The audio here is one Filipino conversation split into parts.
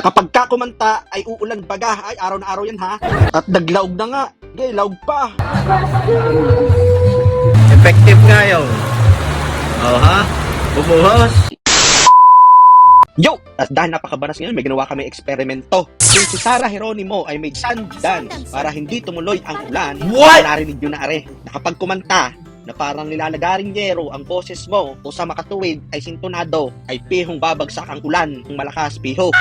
Kapag ka kumanta ay uulan baga, ay araw na araw yan ha. At naglaog na nga, gay, laog pa. Effective nga yun. Oh ha? Bumuhos. Yo! At dahil napakabanas ngayon, may ginawa kami eksperimento. Kung si Sarah Geronimo ay may sand dance para hindi tumuloy ang ulan, What? narinig yun na are, na kapag kumanta, na parang nilalagaring yero ang boses mo o sa makatuwid ay sintonado, ay pihong babagsak ang ulan ng malakas piho.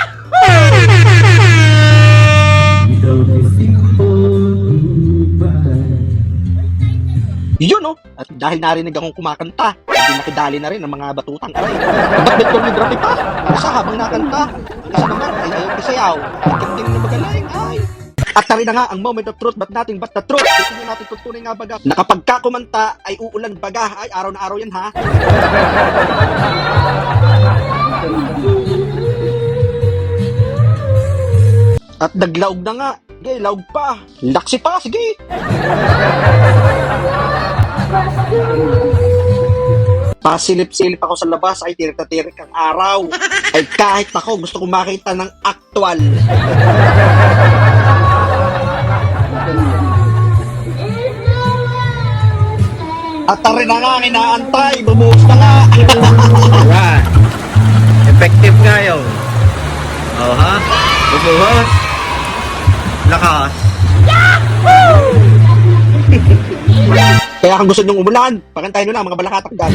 Yun no, at dahil narinig akong kumakanta, hindi nakidali na rin ang mga batutang aray. Ba't may choreography pa? Isa habang nakanta, ang isa naman ay ayaw isayaw. Hindi na magaling ay. At tari na nga ang moment of truth, but nothing but the truth. Ito natin tutunay nga baga, na kapag ka kumanta ay uulan baga, ay araw na araw yan ha. At naglaog na nga, gay, laog pa. Laksi pa, sige. Pasilip-silip ako sa labas ay tirik-tirik ang araw. Ay kahit ako gusto kong makita ng aktwal. At tari na nga, inaantay, bumuhos na nga. Alright. Effective nga yun. Oh ha? Bumuhos. Lakas. Kaya kung gusto nyong umulan, pakantayin nyo na mga balakatak dyan.